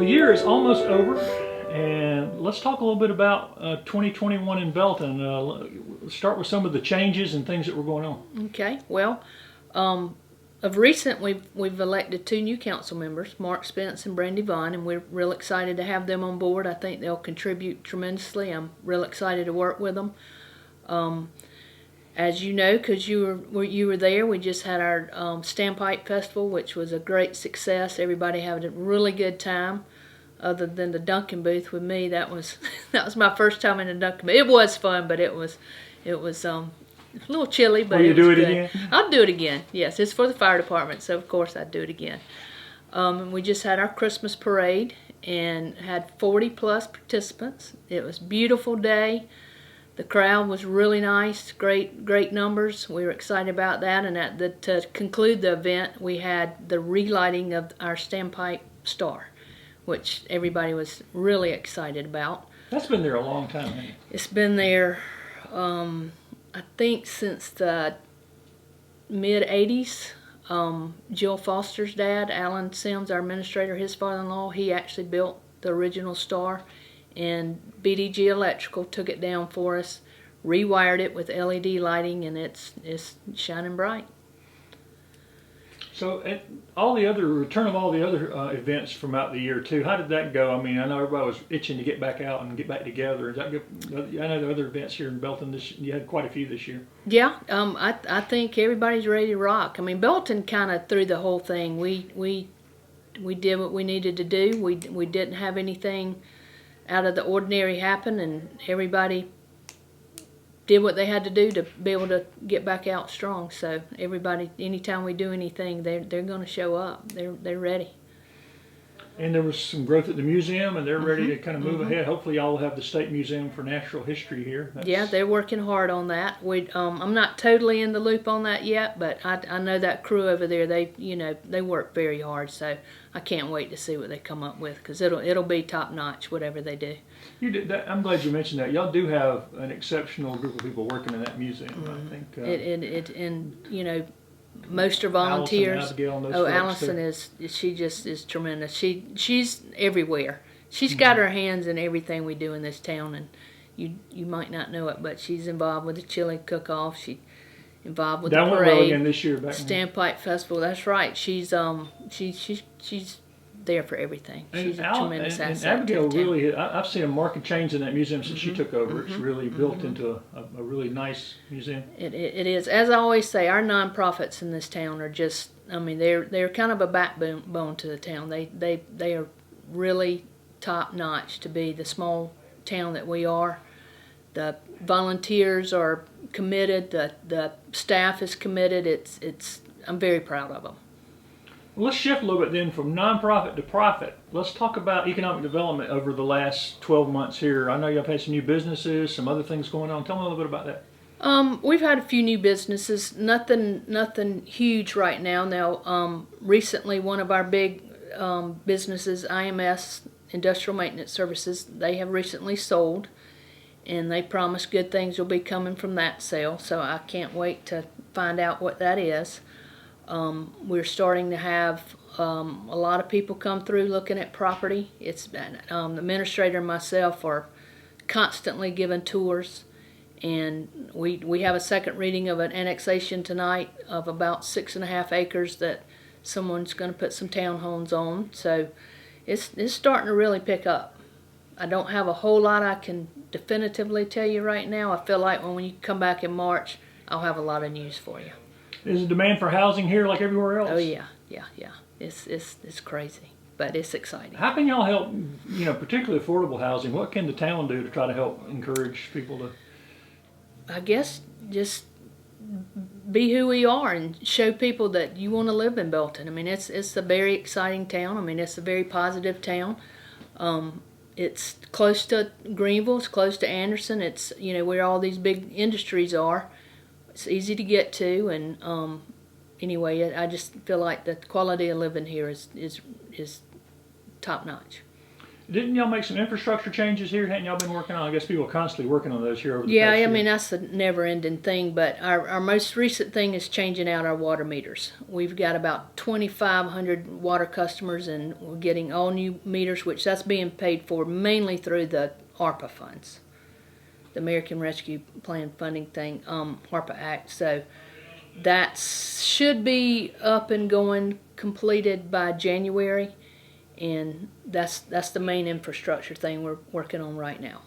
the year is almost over, and let's talk a little bit about 2021 in Belton. Let's start with some of the changes and things that were going on. Okay, well, of recent, we've elected 2 new council members, Mark Spence and Brandy Vaughn, and we're real excited to have them on board. I think they'll contribute tremendously. I'm real excited to work with them. As you know, because you were there, we just had our Standpipe Festival, which was a great success. Everybody had a really good time. Other than the Dunkin' booth with me, that was my first time in a Dunkin' booth. It was fun, but it was a little chilly, but Will you it was do it good. again? I'll do it again. Yes, it's for the fire department, so of course I'd do it again. And we just had our Christmas parade and had 40 plus participants. It was a beautiful day. The crowd was really nice, great numbers. We were excited about that. And to conclude the event, we had the relighting of our Standpipe Star, which everybody was really excited about. That's been there a long time, hasn't it? It's been there, I think, since the mid-'80s. Jill Foster's dad, Alan Sims, our administrator, his father-in-law, he actually built the original star, and BDG Electrical took it down for us, rewired it with LED lighting, and it's shining bright. So, return of all the other events from out the year too. How did that go? I mean, I know everybody was itching to get back out and get back together. Is that good? I know the other events here in Belton. You had quite a few this year. Yeah, I think everybody's ready to rock. I mean, Belton kind of threw the whole thing. We did what we needed to do. We didn't have anything out of the ordinary happen, and everybody did what they had to do to be able to get back out strong. So everybody, anytime we do anything, they're going to show up. They're ready. And there was some growth at the museum, and they're ready to kind of move ahead. Hopefully, y'all will have the State Museum for Natural History here. Yeah, they're working hard on that. I'm not totally in the loop on that yet, but I know that crew over there. They work very hard. So I can't wait to see what they come up with, because it'll be top notch whatever they do. I'm glad you mentioned that. Y'all do have an exceptional group of people working in that museum. I think. Most are volunteers. Allison is tremendous. She's everywhere. She's got her hands in everything we do in this town, and you might not know it, but she's involved with the chili cook-off. She's involved with the parade. That went well again this year. Standpipe Festival. That's right. She's there for everything. She's a tremendous asset. And Abigail really, I've seen a marked change in that museum since she took over. It's really built into a really nice museum. It is. As I always say, our nonprofits in this town are just, they're kind of a backbone to the town. They are really top notch to be the small town that we are. The volunteers are committed. The staff is committed. I'm very proud of them. Well, let's shift a little bit then from nonprofit to profit. Let's talk about economic development over the last 12 months here. I know you've had some new businesses, some other things going on. Tell me a little bit about that. We've had a few new businesses. Nothing huge right now. Now, recently, one of our big businesses, IMS Industrial Maintenance Services, they have recently sold, and they promise good things will be coming from that sale. So I can't wait to find out what that is. We're starting to have a lot of people come through looking at property. It's been, the administrator and myself are constantly giving tours, and we have a second reading of an annexation tonight of about 6.5 acres that someone's going to put some townhomes on. So it's starting to really pick up. I don't have a whole lot I can definitively tell you right now. I feel like when you come back in March, I'll have a lot of news for you. Is the demand for housing here like everywhere else? Oh yeah. It's crazy, but it's exciting. How can y'all help, particularly affordable housing? What can the town do to try to help encourage people to? I guess just be who we are and show people that you want to live in Belton. It's a very exciting town. It's a very positive town. It's close to Greenville. It's close to Anderson. It's where all these big industries are. It's easy to get to, and anyway, I just feel like the quality of living here is top notch. Didn't y'all make some infrastructure changes here? Hadn't y'all been working on? I guess people are constantly working on those here over the Yeah, past I year. mean, that's a never-ending thing, but our most recent thing is changing out our water meters. We've got about 2,500 water customers, and we're getting all new meters, which that's being paid for mainly through the ARPA funds, the American Rescue Plan funding thing, ARPA Act. So that should be up and going, completed by January, and that's the main infrastructure thing we're working on right now.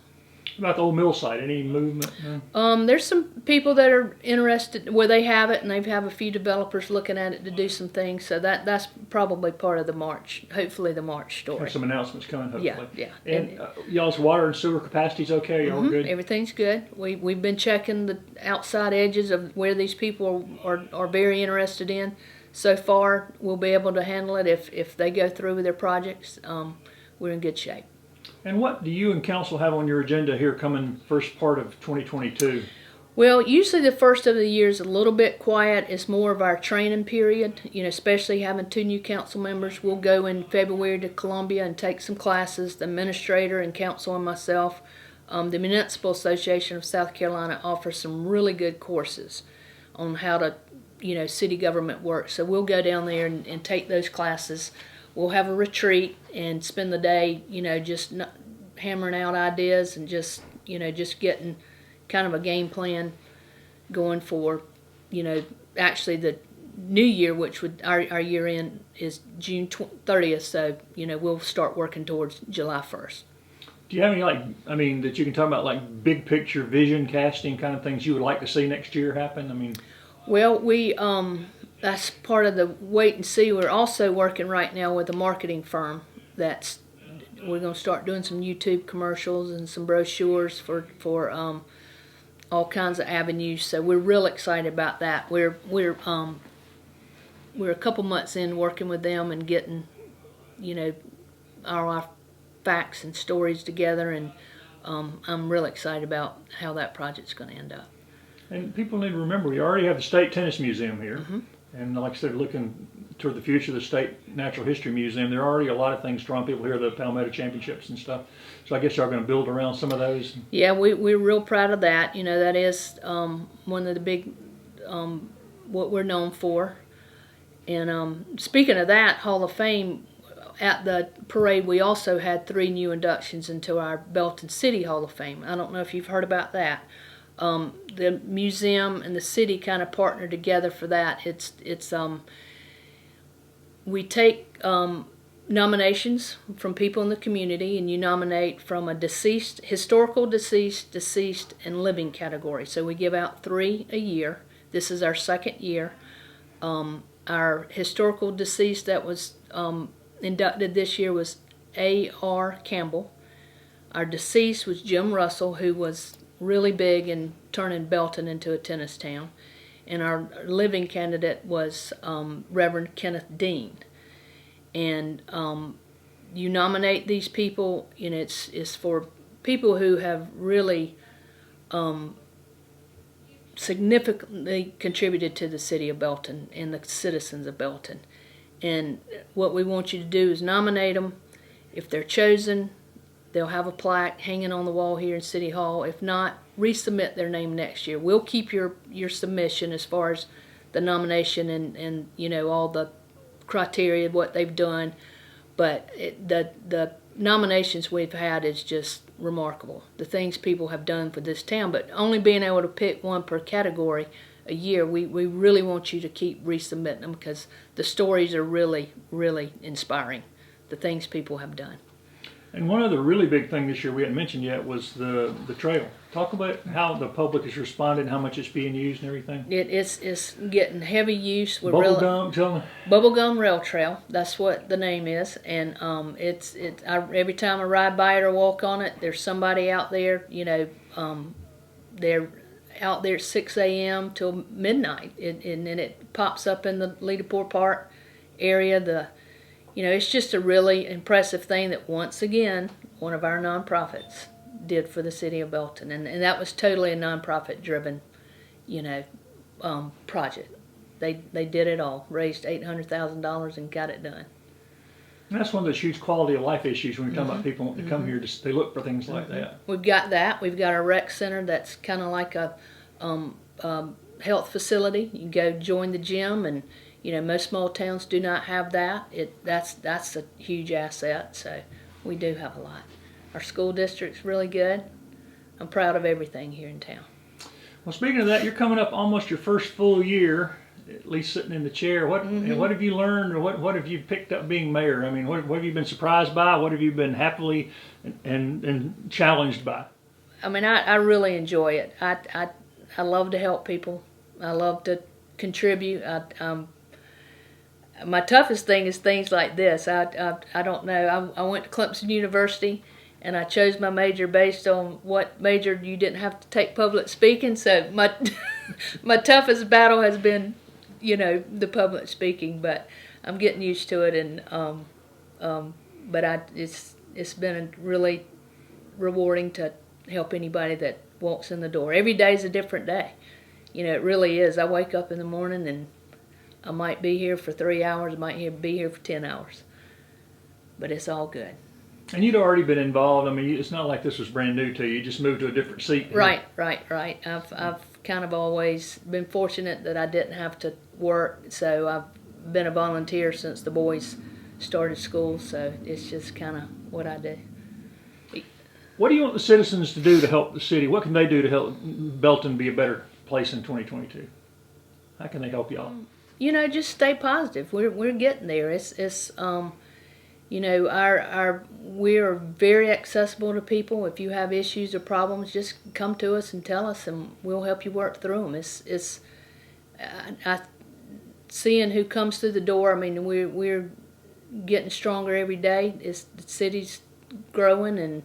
About the old mill site, any movement? No? There's some people that are interested where they have it, and they have a few developers looking at it to do some things. So that's probably part of the March, hopefully the March story. Have some announcements coming, hopefully. Yeah. And y'all's water and sewer capacity's okay? Y'all good? Everything's good. We've been checking the outside edges of where these people are very interested in. So far, we'll be able to handle it if they go through with their projects. We're in good shape. And what do you and council have on your agenda here coming first part of 2022? Well, usually the first of the year is a little bit quiet. It's more of our training period, especially having 2 new council members. We'll go in February to Columbia and take some classes, the administrator and council and myself. The Municipal Association of South Carolina offers some really good courses on how to, city government works. So we'll go down there and take those classes. We'll have a retreat and spend the day, just hammering out ideas and just getting kind of a game plan going for, actually the new year, which would our year end is June 30th. So, we'll start working towards July 1st. Do you have any, that you can talk about, like big picture vision casting kind of things you would like to see next year happen? Well, that's part of the wait and see. We're also working right now with a marketing firm we're going to start doing some YouTube commercials and some brochures for all kinds of avenues. So we're real excited about that. We're a couple months in working with them and getting, our facts and stories together, and I'm real excited about how that project's going to end up. And people need to remember, we already have the State Tennis Museum here. And like I said, looking toward the future, the State Natural History Museum, there are already a lot of things drawing people here, the Palmetto Championships and stuff. So I guess y'all going to build around some of those. Yeah, we're real proud of that. That is one of the big, what we're known for. And speaking of that, Hall of Fame, at the parade, we also had 3 new inductions into our Belton City Hall of Fame. I don't know if you've heard about that. The museum and the city kind of partner together for that. We take nominations from people in the community, and you nominate from a deceased, historical deceased, and living category. So we give out 3 a year. This is our 2nd year. Our historical deceased that was inducted this year was A.R. Campbell. Our deceased was Jim Russell, who was really big in turning Belton into a tennis town. And our living candidate was Reverend Kenneth Dean. And you nominate these people, and it's for people who have really significantly contributed to the city of Belton and the citizens of Belton. And what we want you to do is nominate them. If they're chosen, they'll have a plaque hanging on the wall here in City Hall. If not, resubmit their name next year. We'll keep your submission as far as the nomination and all the criteria of what they've done. But the nominations we've had is just remarkable. The things people have done for this town, but only being able to pick one per category a year, we really want you to keep resubmitting them because the stories are really, really inspiring, the things people have done. And one other really big thing this year we hadn't mentioned yet was the trail. Talk about how the public has responded, how much it's being used and everything. It's getting heavy use. Bubblegum Rail Trail. That's what the name is, and every time I ride by it or walk on it, there's somebody out there. They're out there at 6 a.m. till midnight, and then it pops up in the Leadaport Park area. It's just a really impressive thing that, once again, one of our nonprofits did for the city of Belton. And that was totally a nonprofit-driven, project. They did it all, raised $800,000 and got it done. And that's one of those huge quality of life issues when you're talking about people wanting to come here. They look for things like that. We've got that. We've got a rec center that's kind of like a health facility. You can go join the gym, and most small towns do not have that. That's a huge asset. So we do have a lot. Our school district's really good. I'm proud of everything here in town. Well, speaking of that, you're coming up almost your first full year, at least sitting in the chair. What have you learned, or what have you picked up being mayor? I mean, what have you been surprised by? What have you been happily and challenged by? I mean, I really enjoy it. I love to help people. I love to contribute. My toughest thing is things like this. I don't know. I went to Clemson University, and I chose my major based on what major you didn't have to take public speaking. So my toughest battle has been, the public speaking. But I'm getting used to it, and it's been really rewarding to help anybody that walks in the door. Every day's a different day. It really is. I wake up in the morning and I might be here for 3 hours, I might be here for 10 hours. But it's all good. And you'd already been involved. I mean, it's not like this was brand new to you. You just moved to a different seat. Right. I've kind of always been fortunate that I didn't have to work, so I've been a volunteer since the boys started school, so it's just kind of what I do. What do you want the citizens to do to help the city? What can they do to help Belton be a better place in 2022? How can they help y'all? Just stay positive. We're getting there. We're very accessible to people. If you have issues or problems, just come to us and tell us, and we'll help you work through them. Seeing who comes through the door. I mean, we're getting stronger every day. The city's growing, and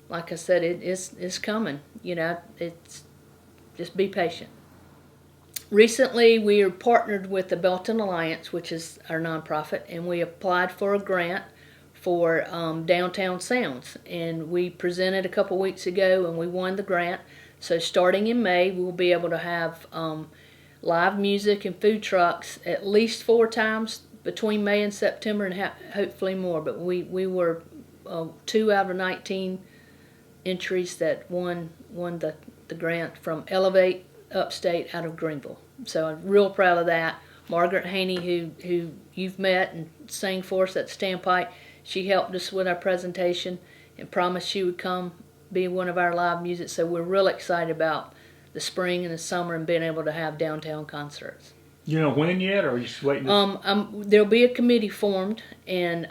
like I said, it's coming. It's just be patient. Recently, we are partnered with the Belton Alliance, which is our nonprofit, and we applied for a grant for Downtown Sounds. And we presented a couple weeks ago, and we won the grant. So starting in May, we'll be able to have live music and food trucks at least 4 times between May and September, and hopefully more. But we were 2 out of 19 entries that won the grant from Elevate Upstate out of Greenville. So I'm real proud of that. Margaret Haney, who you've met and sang for us at Standpipe, she helped us with our presentation and promised she would come be one of our live music. So we're real excited about the spring and the summer and being able to have downtown concerts. You know when yet, or are you just waiting? There'll be a committee formed, and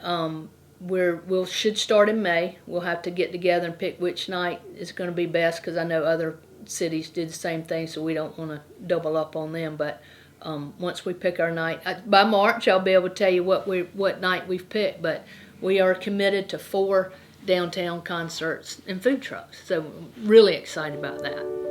we should start in May. We'll have to get together and pick which night is going to be best, because I know other cities do the same thing, so we don't want to double up on them. But once we pick our night, by March I'll be able to tell you what night we've picked. But we are committed to 4 downtown concerts and food trucks, so really excited about that.